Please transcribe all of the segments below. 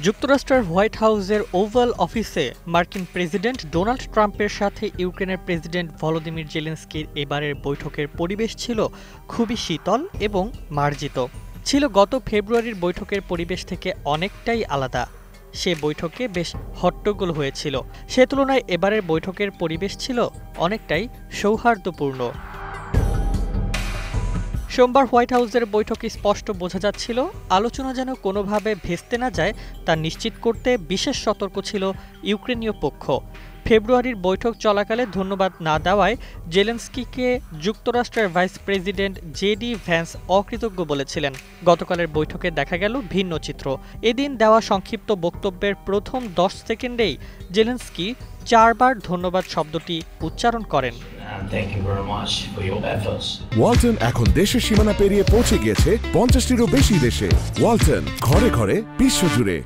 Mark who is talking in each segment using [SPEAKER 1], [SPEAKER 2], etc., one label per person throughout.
[SPEAKER 1] যুক্তরাষ্ট্রের হোয়াইট হাউসের ওভাল অফিসে মার্কিন প্রেসিডেন্ট ডোনাল্ড ট্রাম্পের সাথে ইউক্রেনের প্রেসিডেন্ট ভলোদিমির জেলেনস্কির এবারের বৈঠকের পরিবেশ ছিল খুবই শীতল এবং মার্জিত। ছিল গত ফেব্রুয়ারির বৈঠকের পরিবেশ থেকে অনেকটাই আলাদা। সে বৈঠকে বেশ হট্টগোল হয়েছিল। সে তুলনায় এবারের বৈঠকের পরিবেশ ছিল অনেকটাই সৌহার্দ্যপূর্ণ। সোমবার হোয়াইট হাউসের বৈঠকে স্পষ্ট বোঝা যাচ্ছিল, আলোচনা যেন কোনোভাবে ভেস্তে না যায় তা নিশ্চিত করতে বিশেষ সতর্ক ছিল ইউক্রেনীয় পক্ষ। ফেব্রুয়ারির বৈঠক চলাকালে ধন্যবাদ না দেওয়ায় জেলেনস্কিকে যুক্তরাষ্ট্রের ভাইস প্রেসিডেন্ট জেডি ভ্যান্স অকৃতজ্ঞ বলেছিলেন। গতকালের বৈঠকে দেখা গেল ভিন্ন চিত্র। এদিন দেওয়া সংক্ষিপ্ত বক্তব্যের প্রথম 10 সেকেন্ডেই জেলেনস্কি 4 বার ধন্যবাদ শব্দটি উচ্চারণ করেন।
[SPEAKER 2] ওয়ালটন এখন দেশের সীমানা পেরিয়ে পৌঁছে গিয়েছে 50টিরও বেশি দেশে। ওয়ালটন, ঘরে ঘরে বিশ্বজুড়ে।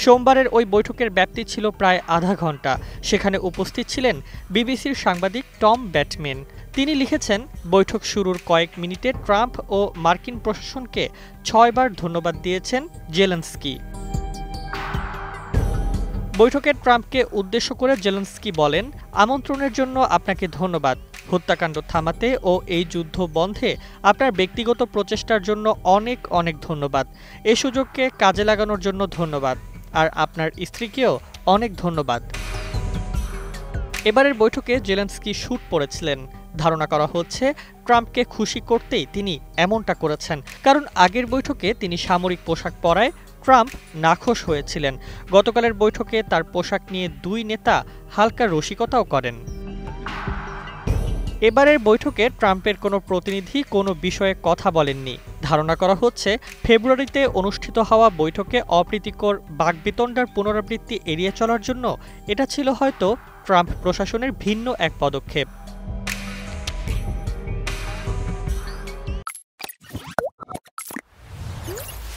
[SPEAKER 1] সোমবারের ওই বৈঠকের ব্যাপ্তি ছিল প্রায় আধা ঘন্টা। সেখানে উপস্থিত ছিলেন বিবিসির সাংবাদিক টম ব্যাটম্যান। তিনি লিখেছেন, বৈঠক শুরুর কয়েক মিনিটে ট্রাম্প ও মার্কিন প্রশাসনকে 6 বার ধন্যবাদ দিয়েছেন জেলেনস্কি। বৈঠকে ট্রাম্পকে উদ্দেশ্য করে জেলেনস্কি বলেন, আমন্ত্রণের জন্য আপনাকে ধন্যবাদ। হত্যাকাণ্ড থামাতে ও এই যুদ্ধ বন্ধে আপনার ব্যক্তিগত প্রচেষ্টার জন্য অনেক অনেক ধন্যবাদ। এই সুযোগকে কাজে লাগানোর জন্য ধন্যবাদ। আর আপনার স্ত্রীকেও অনেক ধন্যবাদ। এবারের বৈঠকে জেলেনস্কি স্যুট পরেছিলেন। ধারণা করা হচ্ছে ট্রাম্পকে খুশি করতেই তিনি এমনটা করেছেন, কারণ আগের বৈঠকে তিনি সামরিক পোশাক পরায় ট্রাম্প নাখোশ হয়েছিলেন। গতকালের বৈঠকে তার পোশাক নিয়ে দুই নেতা হালকা রসিকতাও করেন। এবারের বৈঠকে ট্রাম্পের কোনো প্রতিনিধি কোনো বিষয়ে কথা বলেননি। ধারণা করা হচ্ছে ফেব্রুয়ারিতে অনুষ্ঠিত হওয়া বৈঠকে অপ্রীতিকর বাকবিতণ্ডার পুনরাবৃত্তি এড়িয়ে চলার জন্য এটা ছিল হয়তো ট্রাম্প প্রশাসনের ভিন্ন এক পদক্ষেপ।